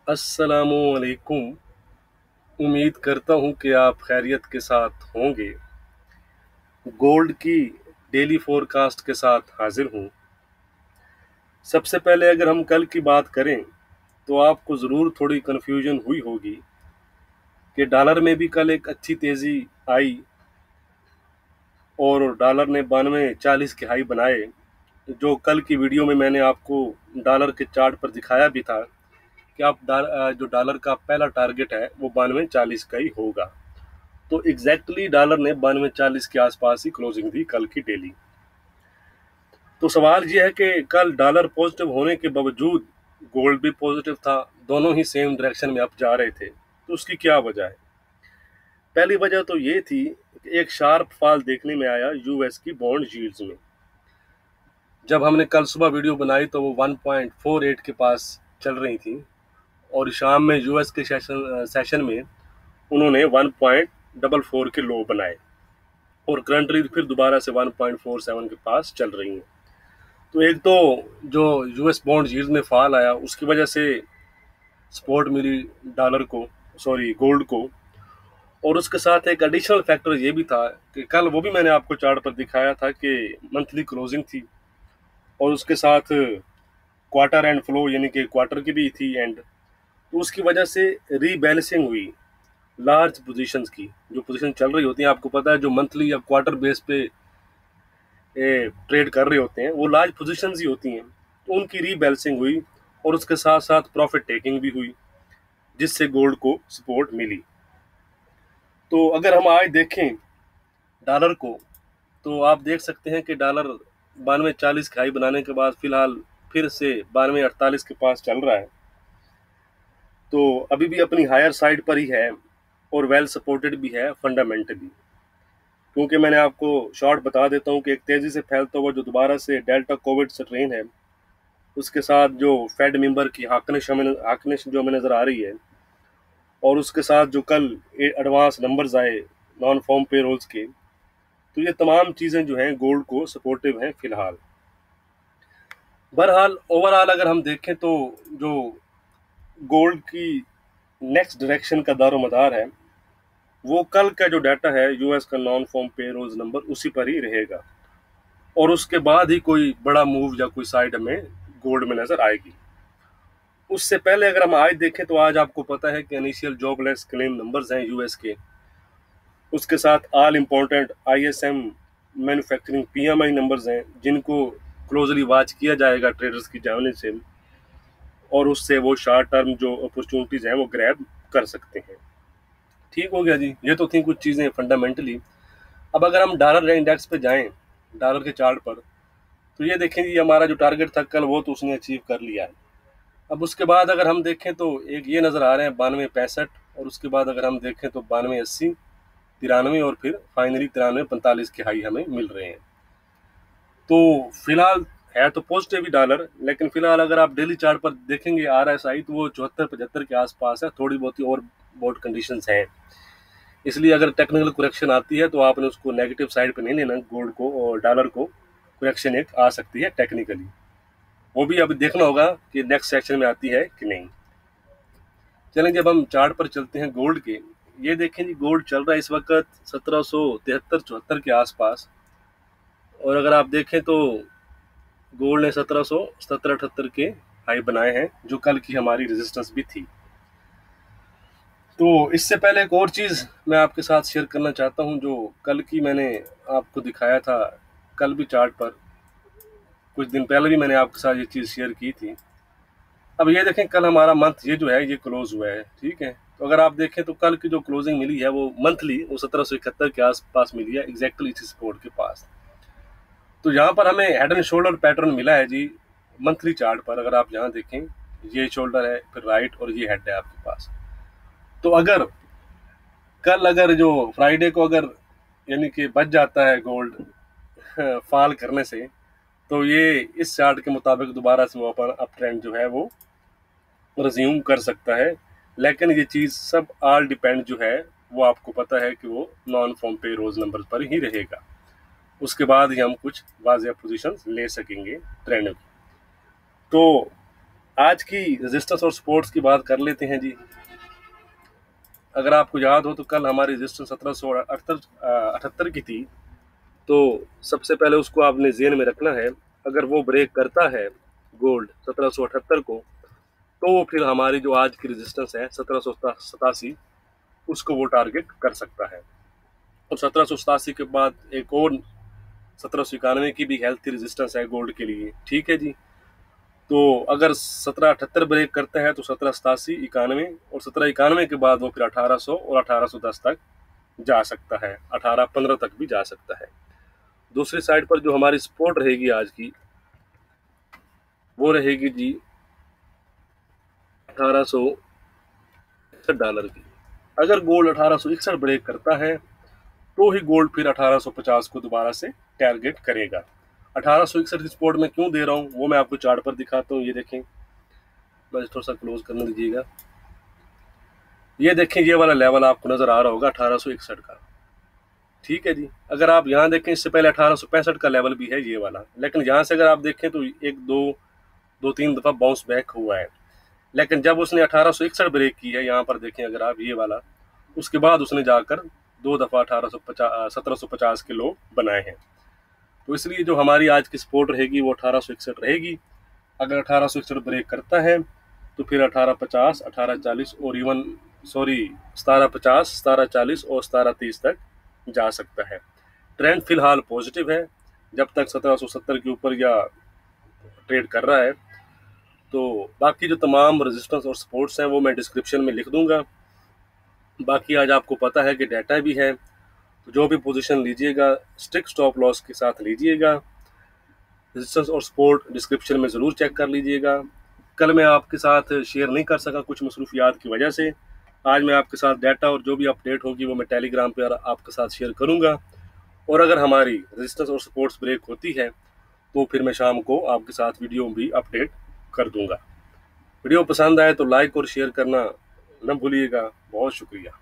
अस्सलामुअलैकुम। उम्मीद करता हूँ कि आप खैरियत के साथ होंगे। गोल्ड की डेली फोरकास्ट के साथ हाजिर हूँ। सबसे पहले अगर हम कल की बात करें तो आपको ज़रूर थोड़ी कन्फ्यूजन हुई होगी कि डॉलर में भी कल एक अच्छी तेज़ी आई और डॉलर ने 92.40 के हाई बनाए, जो कल की वीडियो में मैंने आपको डॉलर के चार्ट पर दिखाया भी था कि जो डॉलर का पहला टारगेट है वो 92.40 का ही होगा। तो एग्जैक्टली डॉलर ने 92.40 के आसपास ही क्लोजिंग दी कल की डेली। तो सवाल यह है कि कल डॉलर पॉजिटिव होने के बावजूद गोल्ड भी पॉजिटिव था, दोनों ही सेम डायरेक्शन में अप जा रहे थे। तो उसकी क्या वजह है? पहली वजह तो ये थी कि एक शार्प फॉल देखने में आया यूएस की बॉन्ड यील्ड्स में। जब हमने कल सुबह वीडियो बनाई तो वो 1.48 के पास चल रही थी और शाम में यूएस के सेशन में उन्होंने 1.44 के लो बनाए और करंटली फिर दोबारा से 1.47 के पास चल रही हैं। तो एक तो जो यूएस बॉन्ड यील्ड में फॉल आया उसकी वजह से सपोर्ट मिली डॉलर को, सॉरी गोल्ड को। और उसके साथ एक एडिशनल फैक्टर ये भी था कि कल वो भी मैंने आपको चार्ट पर दिखाया था कि मंथली क्लोजिंग थी और उसके साथ क्वार्टर एंड फ्लो यानी कि क्वार्टर की भी थी एंड। तो उसकी वजह से रीबैलेंसिंग हुई लार्ज पोजीशंस की। जो पोजीशन चल रही होती है, आपको पता है, जो मंथली या क्वार्टर बेस पे ट्रेड कर रहे होते हैं वो लार्ज पोजीशंस ही होती हैं। तो उनकी रीबैलेंसिंग हुई और उसके साथ साथ प्रॉफिट टेकिंग भी हुई, जिससे गोल्ड को सपोर्ट मिली। तो अगर हम आज देखें डॉलर को तो आप देख सकते हैं कि डॉलर 92.40 का हाई बनाने के बाद फिलहाल फिर से 92.48 के पास चल रहा है। तो अभी भी अपनी हायर साइड पर ही है और वेल सपोर्टेड भी है फंडामेंटली। क्योंकि मैंने आपको शॉर्ट बता देता हूँ कि एक तेज़ी से फैलता हुआ जो दोबारा से डेल्टा कोविड स्ट्रेन है, उसके साथ जो फेड मेंबर की हाकनिश जो हमें नज़र आ रही है, और उसके साथ जो कल एडवांस नंबर्स आए नॉन फॉर्म पे रोल्स के, तो ये तमाम चीज़ें जो हैं गोल्ड को सपोर्टिव हैं फिलहाल। बहरहाल ओवरऑल अगर हम देखें तो जो गोल्ड की नेक्स्ट डायरेक्शन का दारोमदार है वो कल का जो डाटा है यूएस का नॉन फॉर्म पे रोल्स नंबर, उसी पर ही रहेगा और उसके बाद ही कोई बड़ा मूव या कोई साइड हमें गोल्ड में नजर आएगी। उससे पहले अगर हम आज देखें तो आज आपको पता है कि इनिशियल जॉबलेस क्लेम नंबर्स हैं यूएस के, उसके साथ all important ISM manufacturing PMI numbers हैं जिनको क्लोजली वॉच किया जाएगा ट्रेडर्स की जानिब से, और उससे वो शॉर्ट टर्म जो अपॉर्चुनिटीज हैं वो ग्रैब कर सकते हैं। ठीक हो गया जी, ये तो थी कुछ चीज़ें फंडामेंटली। अब अगर हम डॉलर इंडेक्स पे जाएं, डॉलर के चार्ट पर, तो ये देखें जी हमारा जो टारगेट था कल वो तो उसने अचीव कर लिया है। अब उसके बाद अगर हम देखें तो एक ये नज़र आ रहे हैं 92.65, और उसके बाद अगर हम देखें तो 92.80, 93 और फिर फाइनली 93.45 के हाई हमें मिल रहे हैं। तो फिलहाल है तो पॉजिटिव ही डॉलर, लेकिन फिलहाल अगर आप डेली चार्ट पर देखेंगे आरएसआई तो वो 74-75 के आसपास है। थोड़ी बहुत ही और बोर्ड कंडीशंस हैं, इसलिए अगर टेक्निकल करेक्शन आती है तो आपने उसको नेगेटिव साइड पे नहीं लेना गोल्ड को और डॉलर को। करेक्शन एक आ सकती है टेक्निकली, वो भी अभी देखना होगा कि नेक्स्ट सेक्शन में आती है कि नहीं। चलें जब हम चार्ट पर चलते हैं गोल्ड के, ये देखें जी गोल्ड चल रहा है इस वक्त 1773-74 के आसपास, और अगर आप देखें तो गोल्ड ने 1770-78 के हाई बनाए हैं जो कल की हमारी रेजिस्टेंस भी थी। तो इससे पहले एक और चीज़ मैं आपके साथ शेयर करना चाहता हूं जो कल की मैंने आपको दिखाया था, कल भी चार्ट पर कुछ दिन पहले भी मैंने आपके साथ ये चीज़ शेयर की थी। अब ये देखें कल हमारा मंथ ये जो है ये क्लोज हुआ है, ठीक है। तो अगर आप देखें तो कल की जो क्लोजिंग मिली है वो मंथली वो 1771 के आसपास मिली है, एग्जैक्टली इसी सपोर्ट के पास। तो यहाँ पर हमें हेड एंड शोल्डर पैटर्न मिला है जी मंथली चार्ट पर। अगर आप यहाँ देखें, ये शोल्डर है, फिर राइट, और ये हेड है आपके पास। तो अगर कल अगर जो फ्राइडे को अगर यानी कि बच जाता है गोल्ड फॉल करने से, तो ये इस चार्ट के मुताबिक दोबारा से वो अपन अप ट्रेंड जो है वो रिज्यूम कर सकता है। लेकिन ये चीज़ सब ऑल डिपेंड जो है वो आपको पता है कि वो नॉन फॉर्म पे रोज नंबर पर ही रहेगा, उसके बाद ही हम कुछ वाजिया पोजीशंस ले सकेंगे ट्रेंड की। तो आज की रेजिस्टेंस और सपोर्ट्स की बात कर लेते हैं जी। अगर आपको याद हो तो कल हमारी रेजिस्टेंस 1778 की थी, तो सबसे पहले उसको आपने जेन में रखना है। अगर वो ब्रेक करता है गोल्ड 1778 को, तो वो फिर हमारी जो आज की रेजिस्टेंस है 1787, उसको वो टारगेट कर सकता है। और 1787 के बाद एक और 1791 की भी हेल्थी रेजिस्टेंस है गोल्ड के लिए, ठीक है जी। तो अगर 1778 ब्रेक करते हैं तो 1787, 91, और 1791 के बाद वो फिर 1800 और 1810 तक जा सकता है, 1815 तक भी जा सकता है। दूसरी साइड पर जो हमारी सपोर्ट रहेगी आज की, वो रहेगी जी $1861 की। अगर गोल्ड 1861 ब्रेक करता है तो ही गोल्ड फिर 1850 को दोबारा से टारगेट करेगा। 1861 की सपोर्ट में क्यों दे रहा हूँ वो मैं आपको चार्ट पर दिखाता हूँ। ये देखें, मैं थोड़ा सा क्लोज करने दीजिएगा। ये देखें, ये वाला लेवल आपको नजर आ रहा होगा 1861 का, ठीक है जी। अगर आप यहाँ देखें, इससे पहले 1865 का लेवल भी है ये वाला, लेकिन यहाँ से अगर आप देखें तो एक दो तीन दफा बाउंस बैक हुआ है। लेकिन जब उसने 1861 ब्रेक की है, यहाँ पर देखें अगर आप ये वाला, उसके बाद उसने जाकर दो दफा 1750 के लो बनाए हैं। तो इसलिए जो हमारी आज की सपोर्ट रहेगी वो 1861 रहेगी। अगर 1861 ब्रेक करता है तो फिर 1850, 1840 और इवन 1750, 1740 और 1730 तक जा सकता है। ट्रेंड फिलहाल पॉजिटिव है जब तक 1770 के ऊपर या ट्रेड कर रहा है। तो बाकी जो तमाम रेजिस्टेंस और सपोर्ट्स हैं वो मैं डिस्क्रिप्शन में लिख दूंगा। बाकी आज आपको पता है कि डाटा भी है, तो जो भी पोजीशन लीजिएगा स्ट्रिक्ट स्टॉप लॉस के साथ लीजिएगा। रेजिस्टेंस और सपोर्ट डिस्क्रिप्शन में ज़रूर चेक कर लीजिएगा। कल मैं आपके साथ शेयर नहीं कर सका कुछ मसरूफियात की वजह से। आज मैं आपके साथ डाटा और जो भी अपडेट होगी वो मैं टेलीग्राम पर आपके साथ शेयर करूंगा। और अगर हमारी रेजिस्टेंस और सपोर्ट्स ब्रेक होती है तो फिर मैं शाम को आपके साथ वीडियो भी अपडेट कर दूंगा। वीडियो पसंद आए तो लाइक और शेयर करना न भूलिएगा। बहुत शुक्रिया।